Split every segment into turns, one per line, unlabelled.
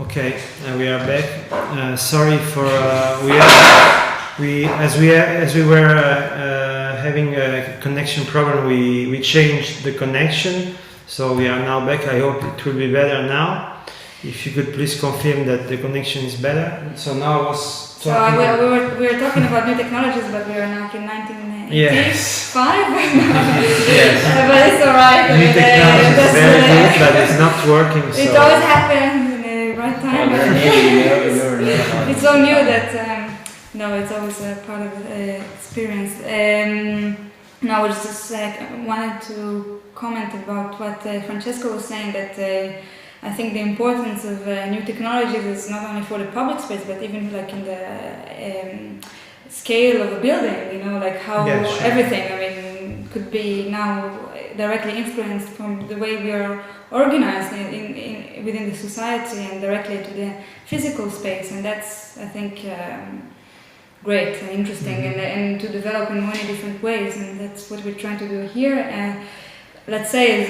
Okay, we are back. Sorry for as we were having a connection problem. We changed the connection, so we are now back. I hope it will be better now. If you could please confirm that the connection is better. So now I was talking.
So we were talking about new technologies, but we are now in 1985.
Yes.
Yes. But it's alright.
New technology is very good, but it's not working.
It always happens. Right time. It's so new that no, it's always a part of the experience. No, I just wanted to comment about what Francesco was saying, that I think the importance of new technologies is not only for the public space, but even like in the scale of a building. You know, like how everything, I mean, could be now directly influenced from the way we are organized within the society and directly to the physical space, and that's, I think, great and interesting, and to develop in many different ways, and that's what we're trying to do here. And let's say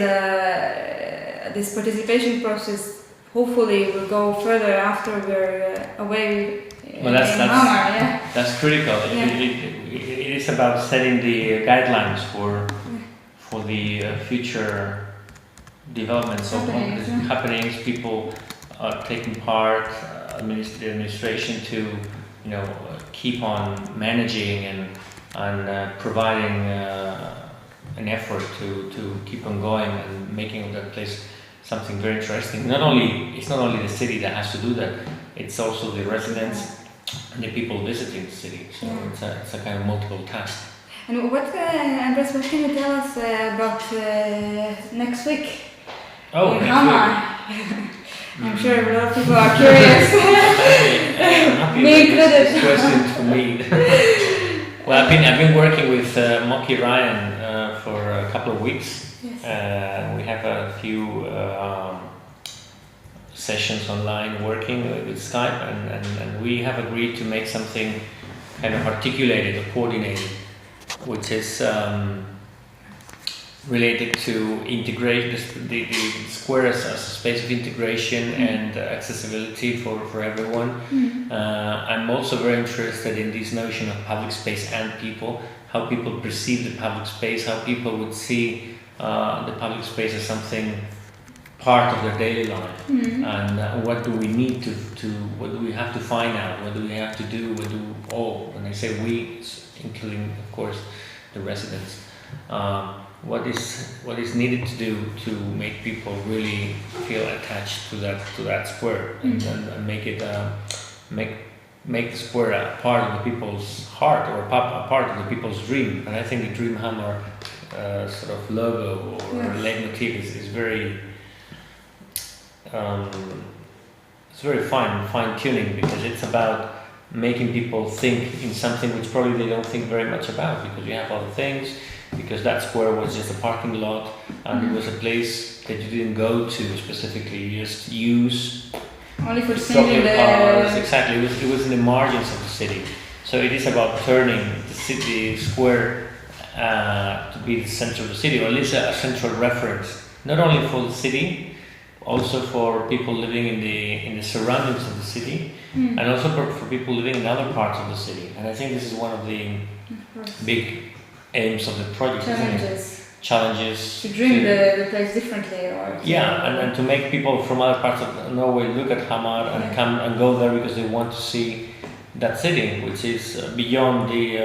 this participation process hopefully will go further after we're away.
Well,
Hamar,
that's critical. It is about setting the guidelines for the future developments of happenings, people taking part, the administration to keep on managing and providing an effort to keep on going and making that place something very interesting. It's not only the city that has to do that; it's also the residents and the people visiting the city. So it's a kind of multiple task.
And Andres, what can you tell us about next week?
Oh,
Hamar. I'm sure a lot of people are curious. Me included.
This question for me. Well, I've been working with Moki Ryan for a couple of weeks. Yes. We have a few sessions online working with Skype, and we have agreed to make something kind of articulated or coordinated, which is related to integrate the square as a space of integration and accessibility for everyone. I'm also very interested in this notion of public space and people, how people perceive the public space, how people would see the public space as something part of their daily life, and what do we need what do we have to find out, what do we have to do, when I say we, including of course the residents, what is needed to do to make people really feel attached to that square, and make it make the square a part of the people's heart, or a part of the people's dream. And I think the Dream Hammer sort of logo or leitmotif is very it's very fine tuning, because it's about making people think in something which probably they don't think very much about, because you have other things, because that square was just a parking lot, and it was a place that you didn't go to specifically, you just use
only for seeing the
cars. Exactly, it was in the margins of the city. So it is about turning the square to be the center of the city, or at least a central reference, not only for the city, also for people living in the surroundings of the city, and also for people living in other parts of the city. And I think this is one of the big aims of the project. Challenges.
To dream the place differently, or
and to make people from other parts of Norway look at Hamar and come and go there because they want to see that city, which is beyond the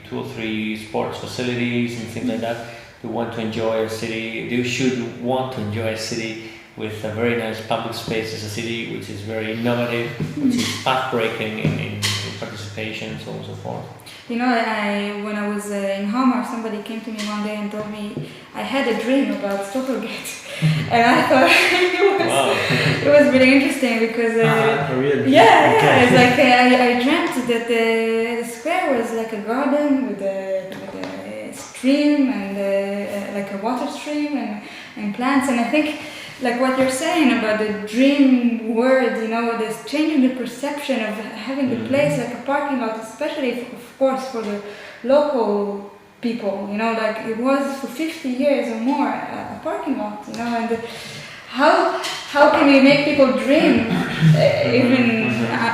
2 or 3 sports facilities and things like that. They want to enjoy a city. They should want to enjoy a city with a very nice public space as a city, which is very innovative, which is path-breaking in participation, so on and so forth.
You know, when I was in Hamar, somebody came to me one day and told me I had a dream about Stockholmgate, and I thought it was really interesting, because
really?
It's like I dreamt that the square was like a garden with a stream and like a water stream and plants, and I think, like what you're saying about the dream word, this changing the perception of having the place like a parking lot, especially of course for the local people, like it was for 50 years or more a parking lot, and how can we make people dream, even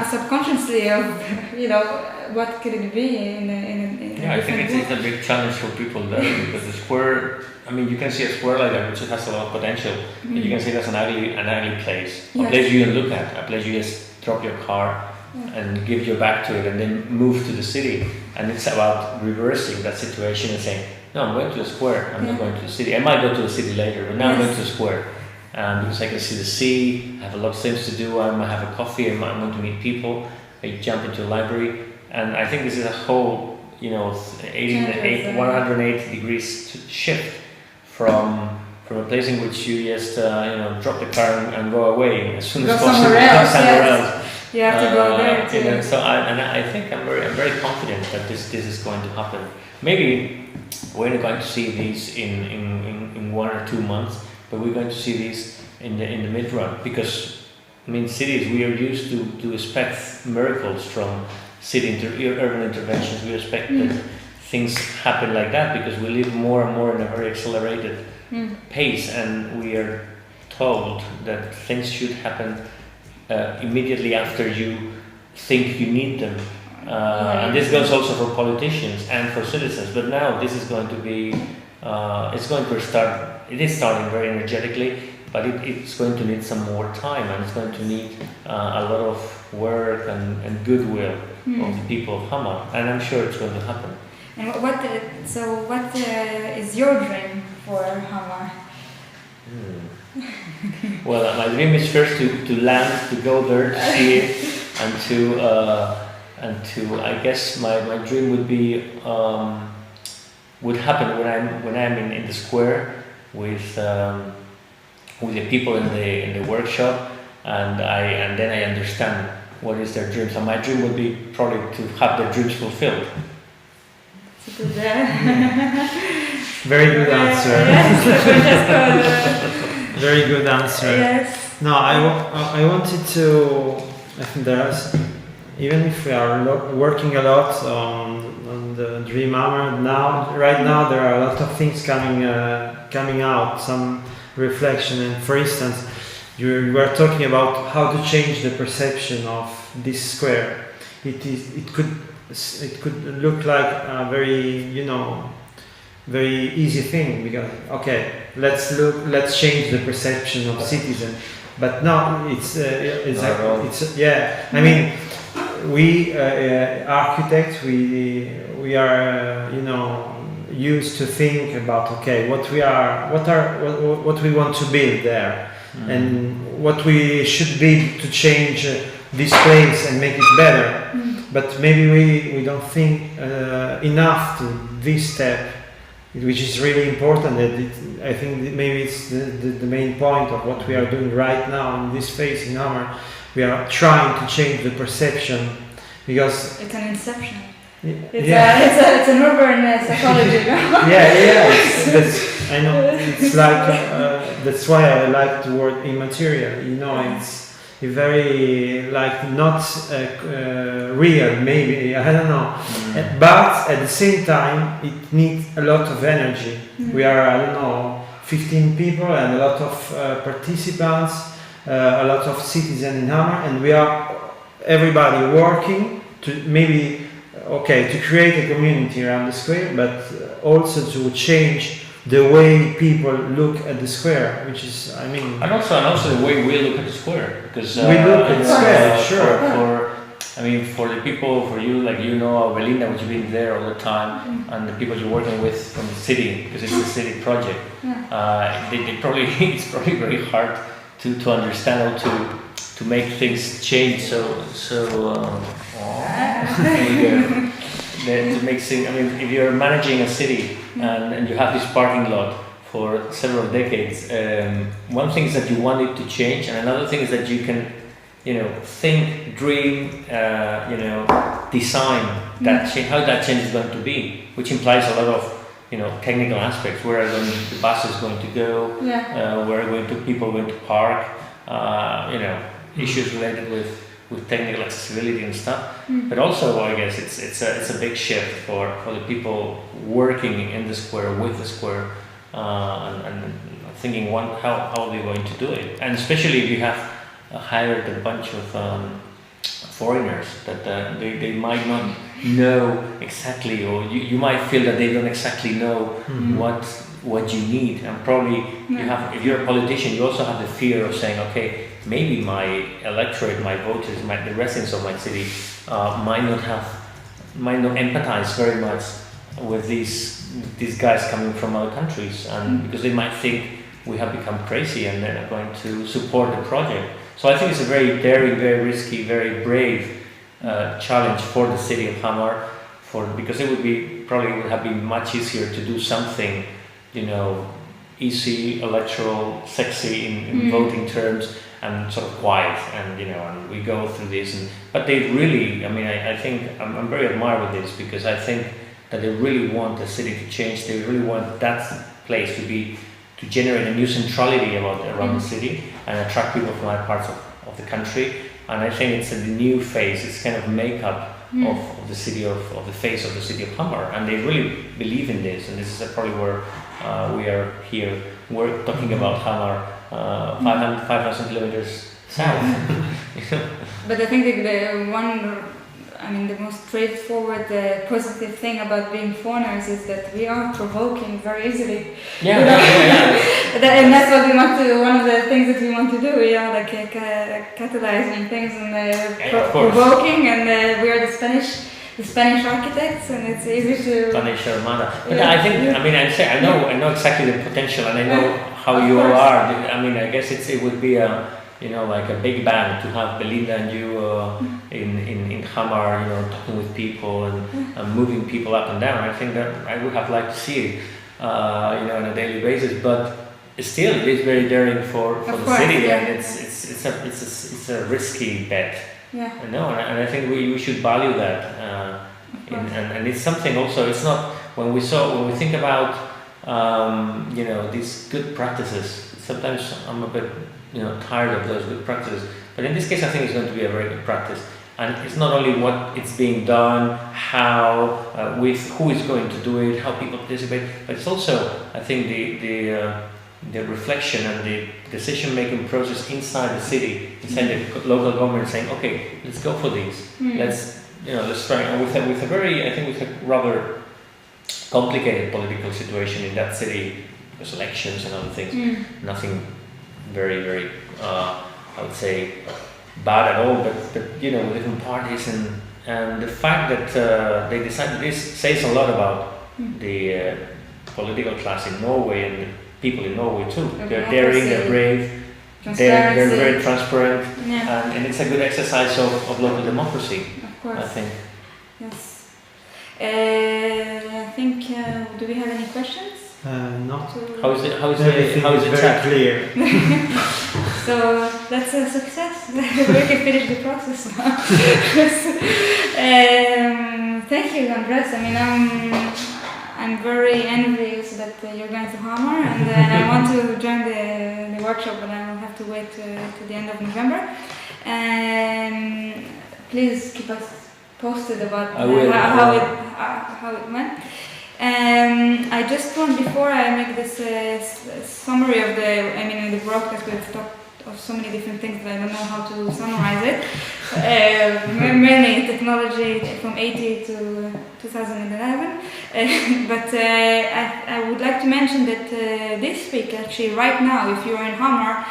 subconsciously, of what could it be in a
I think it's a big challenge for people there because the square. I mean, you can see a square like that, which has a lot of potential, but you can see it as an ugly place, a place you can look at, a place you just drop your car and give your back to it, and then move to the city. And it's about reversing that situation and saying, no, I'm going to the square. I'm not going to the city. I might go to the city later, but now I'm going to the square. Because I can see the sea, I have a lot of things to do, I might have a coffee, I might want to meet people, I jump into a library, and I think this is a whole, 180 degrees shift from a place in which you just, drop the car and go away as soon as possible.
Somewhere else. You have to go there too.
So I think I'm very confident that this is going to happen. Maybe we're not going to see these in 1 or 2 months. But we're going to see these in the mid run because, cities, we are used to expect miracles from urban interventions. We expect that things happen like that because we live more and more in a very accelerated pace, and we are told that things should happen immediately after you think you need them. And this goes also for politicians and for citizens. But now this is going to be, it's going to start. It is starting very energetically, but it's going to need some more time, and it's going to need a lot of work and goodwill of the people of Hamar, and I'm sure it's going to happen.
And what is your dream for Hamar?
Well, my dream is first to land, to go there, to see it, and to I guess my dream would be would happen when I'm in the square with the people in the workshop, and then I understand what is their dreams. And my dream would be probably to have their dreams fulfilled.
Very good answer. Very good answer.
Yes.
No, I wanted to. I think there's, even if we are working a lot on the Dream Hammer right now there are a lot of things coming out, some reflection. And for instance, you were talking about how to change the perception of this square. It could look like a very easy thing because let's change the perception of citizens. But no, it's I mean, we architects, we are used to think about what we want to build there, and what we should build to change this place and make it better. But maybe we don't think enough to this step, which is really important. I think maybe it's the main point of what we are doing right now in this phase in Hamar. We are trying to change the perception because
it's an inception. It's an urban psychology.
I know. It's like that's why I like the word immaterial. It's very not real. Maybe I don't know, but at the same time, it needs a lot of energy. We are 15 people and a lot of participants. A lot of citizens in Hamar, and we are everybody working to to create a community around the square, but also to change the way people look at the square, which is, and
also the way we look at the square, because
we look at the square, sure.
For the people, for you, Belinda, which you've been there all the time, and the people you're working with from the city, because it's a city project, it's probably very hard to understand how to make things change to make things. If you're managing a city and you have this parking lot for several decades, one thing is that you want it to change, and another thing is that you can think, dream, design how that change is going to be, which implies a lot of technical aspects. Where are the buses going to go? Where are people going to park? Issues related with technical accessibility and stuff. But also, I guess it's a big shift for the people working in the square, with the square, and thinking how are they going to do it, and especially if you have hired a bunch of foreigners that they might not know exactly, or you might feel that they don't exactly know what you need, and probably you have, if you're a politician, you also have the fear of saying, okay, maybe my electorate, my voters, the residents of my city might not empathize very much with these guys coming from other countries, and because they might think we have become crazy and they're not going to support the project. So I think it's a very daring, very risky, very brave challenge for the city of Hamar, because it would have been much easier to do something, easy, electoral, sexy in voting terms, and sort of quiet, and and we go through this. But they really, I think I'm very admired with this, because I think that they really want the city to change. They really want that place to generate a new centrality around the city and attract people from other parts of the country. And I think it's a new phase. It's kind of makeup of the city of the face of the city of Hamar, and they really believe in this. And this is probably where we are here. We're talking about Hamar, 5,000 kilometers south.
But I think the most straightforward positive thing about being foreigners is that we are provoking very easily.
Yeah.
And that's what we want to. One of the things that we want to do, we are like catalyzing things and provoking, and we are the Spanish architects, and it's easy to.
Spanish Armada. But I think, I know exactly the potential, and I know how you all are. I guess it would be like a big bang to have Belinda and you in Hamar, talking with people and moving people up and down. I think that I would have liked to see it, on a daily basis. But still, it is very daring for the city, and it's a risky bet.
Yeah.
And I think we should value that, and it's something also. It's not when we think about these good practices. Sometimes I'm a bit tired of those good practices, but in this case I think it's going to be a very good practice, and it's not only what it's being done, how with who is going to do it, how people participate, but it's also, I think, the reflection and the decision making process inside the city, inside the local government, saying, okay, let's go for these, let's try, and with a very, I think, with a rather complicated political situation in that city, because elections and other things, nothing very, very, I would say, bad at all, but with different parties, and the fact that they decided this says a lot about the political class in Norway and the people in Norway too. They're daring, they're brave, they're very transparent, and it's a good exercise of local democracy,
of course.
I think.
Yes. I think, do we have any questions?
No.
How is it
very
chat?
clear.
So that's a success. We can finish the process now. Thank you, Andres. I'm very envious that you're going to Hamar, and I want to join the workshop, but I will have to wait to the end of November. And please keep us posted about how it went. I just want, before I make this summary of in the broadcast we've talked of so many different things that I don't know how to summarize it. Mainly technology from 80 to 2011. But I would like to mention that this week, actually right now, if you are in Hamar,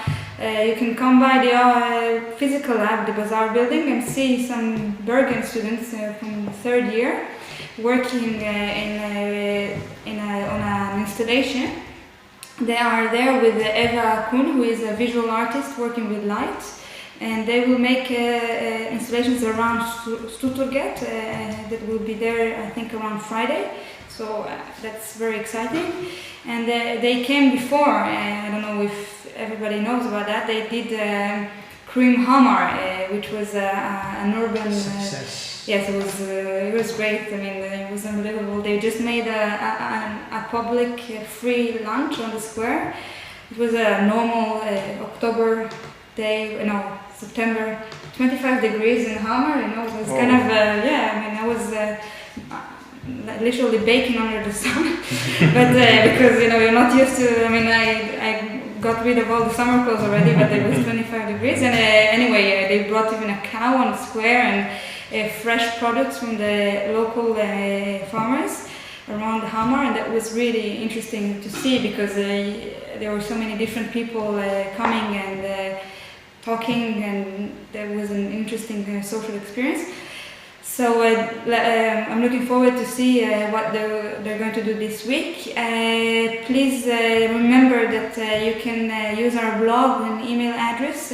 you can come by the physical lab, the Bazaar building, and see some Bergen students from the third year working on an installation. They are there with Eva Kuhn, who is a visual artist working with lights, and they will make installations around Stuttgart that will be there, I think, around Friday. So that's very exciting. And they came before, I don't know if everybody knows about that, they did Cream Hamar, which was an urban
success.
Yes, it was great. It was unbelievable. They just made a public free lunch on the square. It was a normal October day, September, 25 degrees in Hamar. It was kind of I was literally baking under the sun, but because you're not used to. I got rid of all the summer clothes already, but it was 25 degrees. And anyway, they brought even a cow on the square and fresh products from the local farmers around Hamar, and that was really interesting to see because there were so many different people coming and talking, and that was an interesting social experience. So I'm looking forward to see what they're going to do this week. Please remember that you can use our blog and email address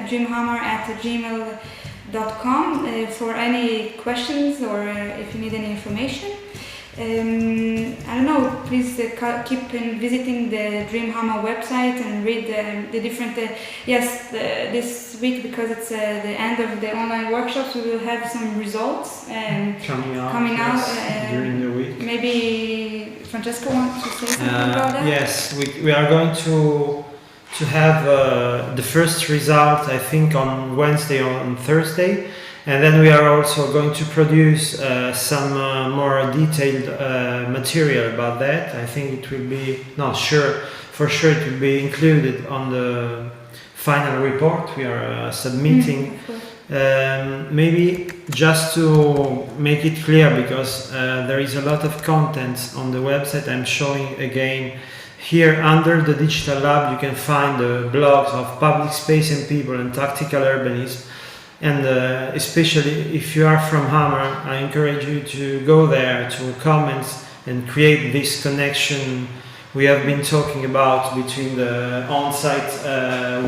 dreamhammer@gmail.com for any questions or if you need any information. I don't know, please keep visiting the Dream Hammer website and read the different, this week, because it's the end of the online workshops, we will have some results coming out
during the week.
Maybe Francesco wants to say something about that?
Yes, we are going to have the first result, I think, on Wednesday or on Thursday. And then we are also going to produce some more detailed material about that. I think it will be, for sure it will be included on the final report we are submitting. Maybe just to make it clear, because there is a lot of content on the website, I'm showing again here under the Digital Lab. You can find the blogs of Public Space and People and Tactical Urbanism. And especially if you are from Hamar, I encourage you to go there to comment and create this connection we have been talking about between the on-site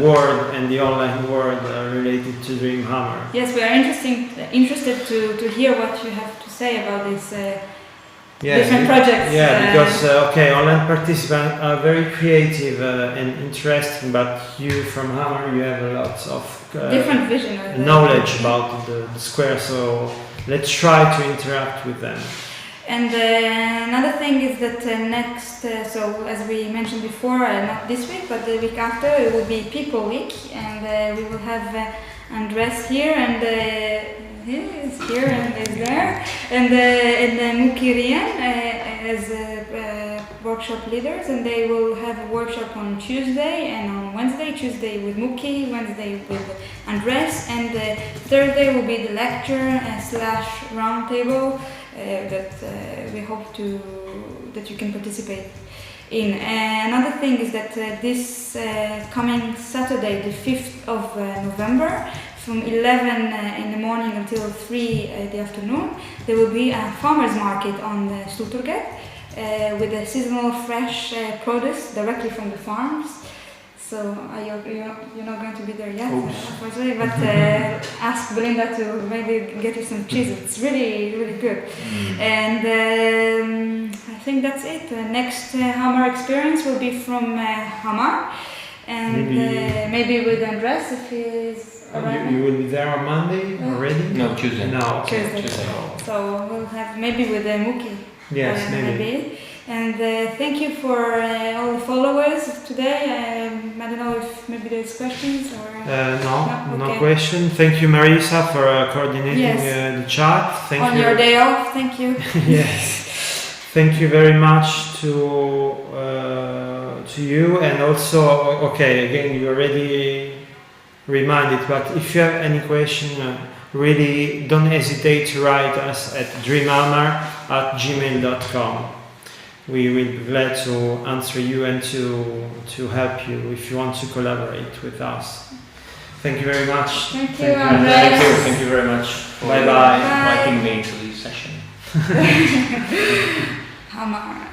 world and the online world related to Dream Hammer.
Yes, we are interested to hear what you have to say about these different projects.
Yeah, because online participants are very creative and interesting, but you from Hamar, you have a lot of
different vision of
knowledge about the square, so let's try to interact with them.
And another thing is that next, so as we mentioned before, not this week, but the week after, it will be People Week, and we will have Andres here, and he is here and is there, and Muki Rian as workshop leaders, and they will have a workshop on Tuesday and on Wednesday. Tuesday with Muki, Wednesday with Andres, and Thursday will be the lecture / roundtable that we hope that you can participate in. Another thing is that this coming Saturday, the 5th of November, from 11 in the morning until 3 the afternoon, there will be a farmer's market on the Stulturget with a seasonal fresh produce directly from the farms. So you're not going to be there yet, unfortunately, but ask Belinda to maybe get you some cheese. It's really, really good. And I think that's it. The next Hamar experience will be from Hamar, and maybe with Andres if he's.
You will be there on Monday already?
No, Tuesday.
No,
Tuesday. So we'll have maybe with Muki.
Yes, maybe.
And thank you for all the followers today. I don't know if maybe there's questions or... No
question. Thank you, Marisa, for coordinating the chat.
Thank you. Your day off, thank you.
Yes. Thank you very much to you, and also, again, you already reminded, but if you have any question, really don't hesitate to write us at dreamhammer@gmail.com. We will be glad to answer you and to help you if you want to collaborate with us. Thank you very much.
Thank you, Andres.
Thank you very much for
Bye-bye.
inviting me to this session.
Hamar.